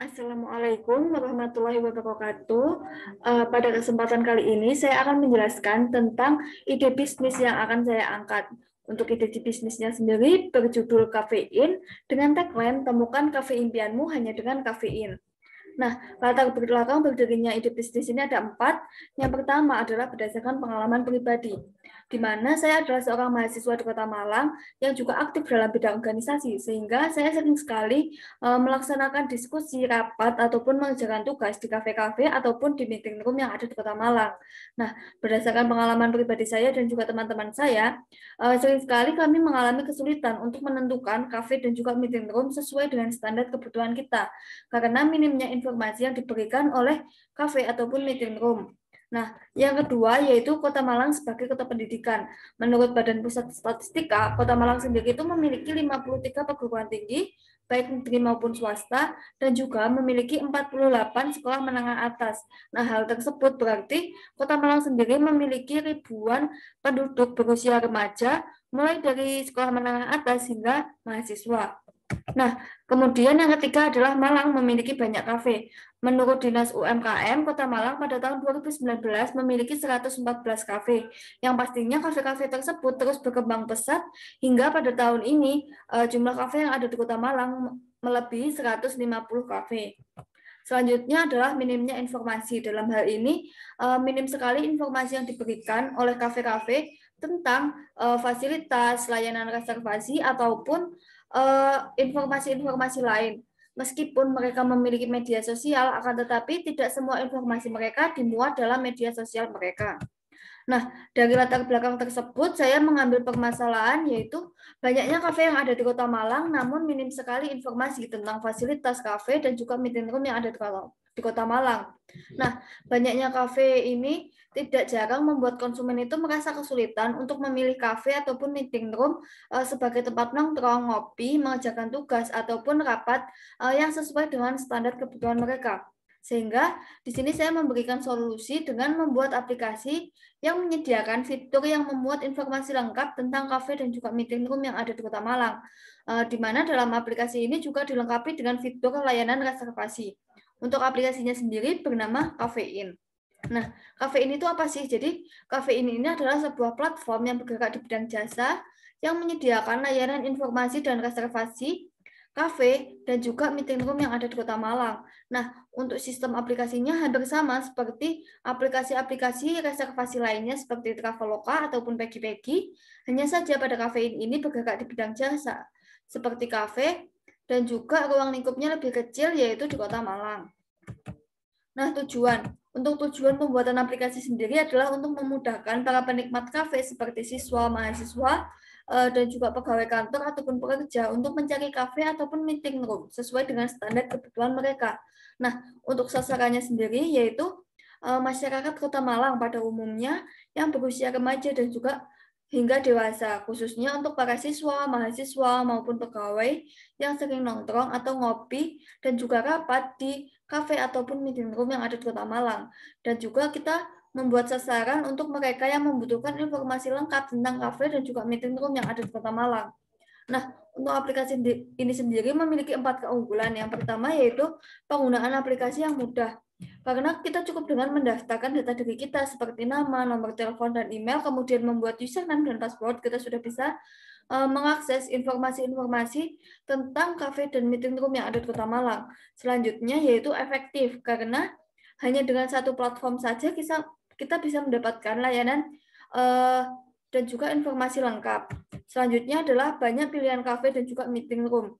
Assalamualaikum warahmatullahi wabarakatuh. Pada kesempatan kali ini saya akan menjelaskan tentang ide bisnis yang akan saya angkat. Untuk ide bisnisnya sendiri berjudul Kafein dengan tagline temukan kafe impianmu hanya dengan kafein. Nah, latar belakang berdirinya ide bisnis ini ada 4. Yang pertama adalah berdasarkan pengalaman pribadi, di mana saya adalah seorang mahasiswa di Kota Malang yang juga aktif dalam bidang organisasi, sehingga saya sering sekali melaksanakan diskusi, rapat, ataupun mengerjakan tugas di kafe-kafe ataupun di meeting room yang ada di Kota Malang. Nah, berdasarkan pengalaman pribadi saya dan juga teman-teman saya, sering sekali kami mengalami kesulitan untuk menentukan kafe dan juga meeting room sesuai dengan standar kebutuhan kita karena minimnya informasi yang diberikan oleh kafe ataupun meeting room. Nah, yang kedua yaitu Kota Malang sebagai kota pendidikan. Menurut Badan Pusat Statistika, Kota Malang sendiri itu memiliki 53 perguruan tinggi, baik negeri maupun swasta, dan juga memiliki 48 sekolah menengah atas. Nah, hal tersebut berarti Kota Malang sendiri memiliki ribuan penduduk berusia remaja, mulai dari sekolah menengah atas hingga mahasiswa. Nah, kemudian yang ketiga adalah Malang memiliki banyak kafe. Menurut Dinas UMKM, Kota Malang pada tahun 2019 memiliki 114 kafe. Yang pastinya kafe-kafe tersebut terus berkembang pesat hingga pada tahun ini jumlah kafe yang ada di Kota Malang melebihi 150 kafe. Selanjutnya adalah minimnya informasi. Dalam hal ini, minim sekali informasi yang diberikan oleh kafe-kafe tentang fasilitas, layanan reservasi, ataupun informasi-informasi lain. Meskipun mereka memiliki media sosial, akan tetapi tidak semua informasi mereka dimuat dalam media sosial mereka. Nah, dari latar belakang tersebut, saya mengambil permasalahan yaitu banyaknya kafe yang ada di Kota Malang, namun minim sekali informasi tentang fasilitas kafe dan juga meeting room yang ada di Kota Malang. Nah, banyaknya kafe ini tidak jarang membuat konsumen itu merasa kesulitan untuk memilih kafe ataupun meeting room sebagai tempat nongkrong, ngopi, mengerjakan tugas, ataupun rapat yang sesuai dengan standar kebutuhan mereka. Sehingga di sini saya memberikan solusi dengan membuat aplikasi yang menyediakan fitur yang memuat informasi lengkap tentang kafe dan juga meeting room yang ada di Kota Malang. Di mana dalam aplikasi ini juga dilengkapi dengan fitur layanan reservasi. Untuk aplikasinya sendiri bernama Kafein. Nah, Kafein itu apa sih? Jadi, Kafein ini adalah sebuah platform yang bergerak di bidang jasa yang menyediakan layanan informasi dan reservasi kafe dan juga meeting room yang ada di Kota Malang. Nah, untuk sistem aplikasinya hampir sama seperti aplikasi-aplikasi reservasi lainnya seperti Traveloka ataupun Pegi-Pegi, hanya saja pada Kafein ini bergerak di bidang jasa, seperti kafe dan juga ruang lingkupnya lebih kecil yaitu di Kota Malang. Nah, untuk tujuan pembuatan aplikasi sendiri adalah untuk memudahkan para penikmat kafe seperti siswa, mahasiswa, dan juga pegawai kantor ataupun pekerja untuk mencari kafe ataupun meeting room sesuai dengan standar kebutuhan mereka. Nah, untuk sasarannya sendiri yaitu masyarakat Kota Malang pada umumnya yang berusia remaja dan juga hingga dewasa, khususnya untuk para siswa, mahasiswa, maupun pegawai yang sering nongkrong atau ngopi dan juga rapat di kafe ataupun meeting room yang ada di Kota Malang. Dan juga kita membuat sasaran untuk mereka yang membutuhkan informasi lengkap tentang kafe dan juga meeting room yang ada di Kota Malang. Nah, untuk aplikasi ini sendiri memiliki 4 keunggulan. Yang pertama yaitu penggunaan aplikasi yang mudah. Karena kita cukup dengan mendaftarkan data diri kita seperti nama, nomor telepon, dan email, kemudian membuat username dan password, kita sudah bisa mengakses informasi-informasi tentang kafe dan meeting room yang ada di Kota Malang. Selanjutnya yaitu efektif, karena hanya dengan satu platform saja kita bisa mendapatkan layanan dan juga informasi lengkap. Selanjutnya adalah banyak pilihan kafe dan juga meeting room.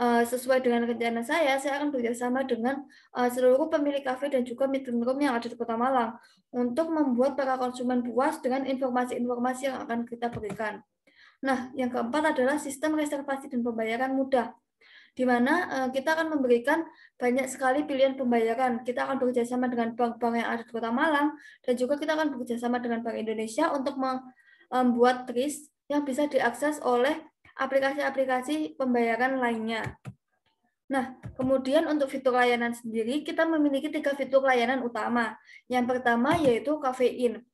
Sesuai dengan rencana saya akan bekerjasama dengan seluruh pemilik kafe dan juga meeting room yang ada di Kota Malang untuk membuat para konsumen puas dengan informasi-informasi yang akan kita berikan. Nah, yang keempat adalah sistem reservasi dan pembayaran mudah, di mana kita akan memberikan banyak sekali pilihan pembayaran. Kita akan bekerjasama dengan bank-bank yang ada di Kota Malang, dan juga kita akan bekerjasama dengan Bank Indonesia untuk membuat TRIS yang bisa diakses oleh aplikasi-aplikasi pembayaran lainnya. Nah, kemudian untuk fitur layanan sendiri, kita memiliki 3 fitur layanan utama. Yang pertama yaitu Kafein.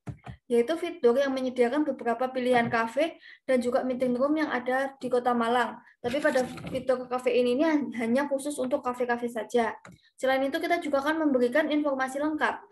yaitu fitur yang menyediakan beberapa pilihan kafe dan juga meeting room yang ada di Kota Malang. Tapi pada fitur kafe ini hanya khusus untuk kafe-kafe saja. Selain itu kita juga akan memberikan informasi lengkap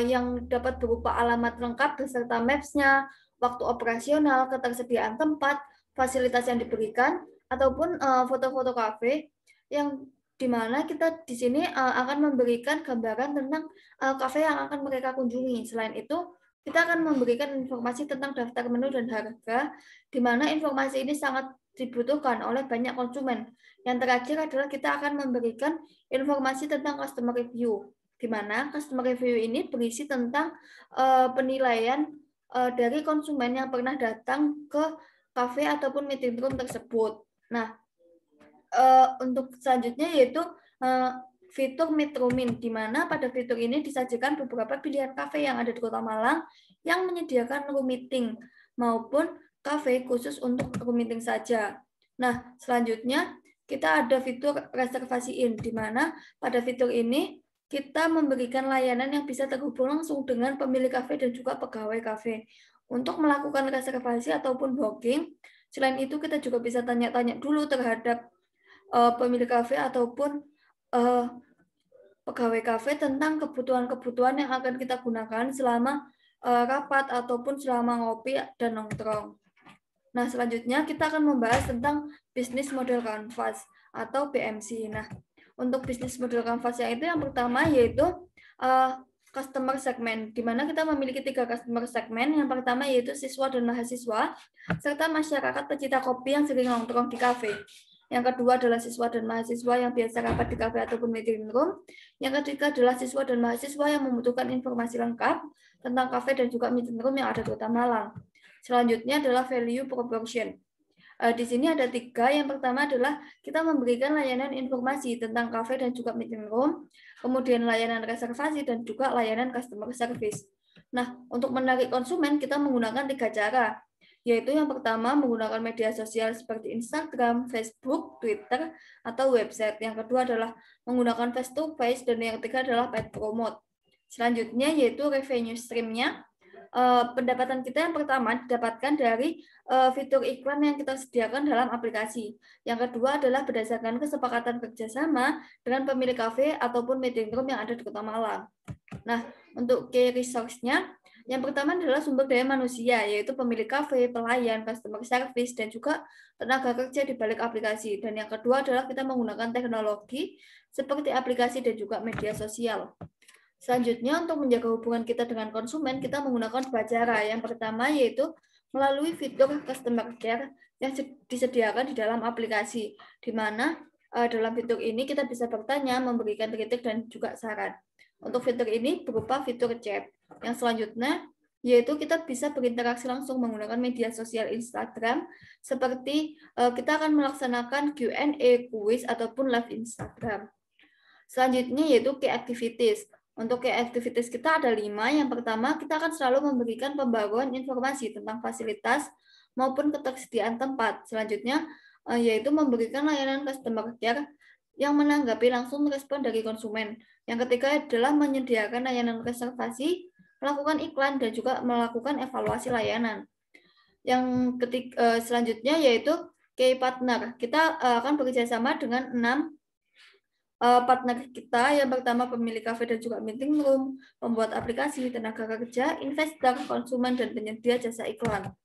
yang dapat berupa alamat lengkap beserta maps-nya, waktu operasional, ketersediaan tempat, fasilitas yang diberikan, ataupun foto-foto kafe yang di mana kita di sini akan memberikan gambaran tentang kafe yang akan mereka kunjungi. Selain itu, kita akan memberikan informasi tentang daftar menu dan harga, di mana informasi ini sangat dibutuhkan oleh banyak konsumen. Yang terakhir adalah kita akan memberikan informasi tentang customer review, di mana customer review ini berisi tentang penilaian dari konsumen yang pernah datang ke kafe ataupun meeting room tersebut. Nah, untuk selanjutnya yaitu fitur Metromin, di mana pada fitur ini disajikan beberapa pilihan kafe yang ada di Kota Malang yang menyediakan room meeting maupun kafe khusus untuk room meeting saja. Nah, selanjutnya kita ada fitur reservasi in, di mana pada fitur ini kita memberikan layanan yang bisa terhubung langsung dengan pemilik kafe dan juga pegawai kafe untuk melakukan reservasi ataupun booking. Selain itu, kita juga bisa tanya-tanya dulu terhadap pemilik kafe ataupun pegawai kafe tentang kebutuhan-kebutuhan yang akan kita gunakan selama rapat ataupun selama ngopi dan nongkrong. Nah, selanjutnya kita akan membahas tentang bisnis model canvas atau BMC. Nah, untuk bisnis model canvas yang itu yang pertama yaitu customer segment, di mana kita memiliki 3 customer segment. Yang pertama yaitu siswa dan mahasiswa, serta masyarakat pecinta kopi yang sering nongkrong di kafe. Yang kedua adalah siswa dan mahasiswa yang biasa rapat di kafe ataupun meeting room. Yang ketiga adalah siswa dan mahasiswa yang membutuhkan informasi lengkap tentang kafe dan juga meeting room yang ada di Kota Malang. Selanjutnya adalah value proportion. Di sini ada 3. Yang pertama adalah kita memberikan layanan informasi tentang kafe dan juga meeting room, kemudian layanan reservasi dan juga layanan customer service. Nah, untuk menarik konsumen kita menggunakan 3 cara, yaitu yang pertama menggunakan media sosial seperti Instagram, Facebook, Twitter, atau website. Yang kedua adalah menggunakan face-to-face, dan yang ketiga adalah paid promote. Selanjutnya yaitu revenue stream-nya. Pendapatan kita yang pertama didapatkan dari fitur iklan yang kita sediakan dalam aplikasi. Yang kedua adalah berdasarkan kesepakatan kerjasama dengan pemilik kafe ataupun meeting room yang ada di Kota Malang. Nah, untuk key resource-nya, yang pertama adalah sumber daya manusia, yaitu pemilik kafe, pelayan, customer service, dan juga tenaga kerja di balik aplikasi. Dan yang kedua adalah kita menggunakan teknologi seperti aplikasi dan juga media sosial. Selanjutnya, untuk menjaga hubungan kita dengan konsumen, kita menggunakan 2 cara. Yang pertama yaitu melalui fitur customer care yang disediakan di dalam aplikasi, di mana dalam fitur ini kita bisa bertanya, memberikan kritik, dan juga saran. Untuk fitur ini berupa fitur chat. Yang selanjutnya yaitu kita bisa berinteraksi langsung menggunakan media sosial Instagram, seperti kita akan melaksanakan Q&A, quiz, ataupun live Instagram. Selanjutnya yaitu key activities. Untuk key activities kita ada 5. Yang pertama, kita akan selalu memberikan pembaruan informasi tentang fasilitas maupun ketersediaan tempat. Selanjutnya yaitu memberikan layanan customer care yang menanggapi langsung respon dari konsumen. Yang ketiga adalah menyediakan layanan reservasi, melakukan iklan, dan juga melakukan evaluasi layanan. Yang selanjutnya yaitu key partner. Kita akan bekerjasama dengan 6 partner kita. Yang pertama pemilik kafe dan juga meeting room, pembuat aplikasi, tenaga kerja, investor, konsumen, dan penyedia jasa iklan.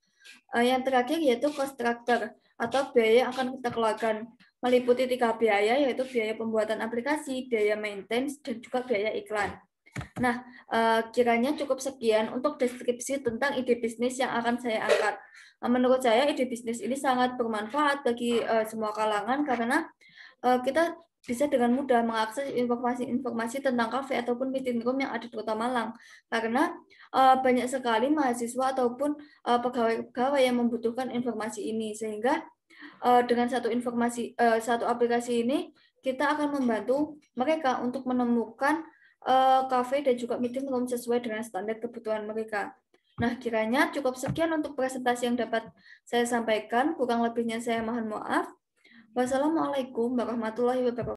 Yang terakhir yaitu cost structure atau biaya yang akan kita keluarkan, meliputi 3 biaya, yaitu biaya pembuatan aplikasi, biaya maintenance, dan juga biaya iklan. Nah, kiranya cukup sekian untuk deskripsi tentang ide bisnis yang akan saya angkat. Menurut saya ide bisnis ini sangat bermanfaat bagi semua kalangan karena kita bisa dengan mudah mengakses informasi-informasi tentang kafe ataupun meeting room yang ada di Kota Malang. Karena banyak sekali mahasiswa ataupun pegawai-pegawai yang membutuhkan informasi ini, sehingga dengan satu aplikasi ini kita akan membantu mereka untuk menemukan kafe dan juga meeting room sesuai dengan standar kebutuhan mereka. Nah, kiranya cukup sekian untuk presentasi yang dapat saya sampaikan. Kurang lebihnya saya mohon maaf. Wassalamualaikum warahmatullahi wabarakatuh.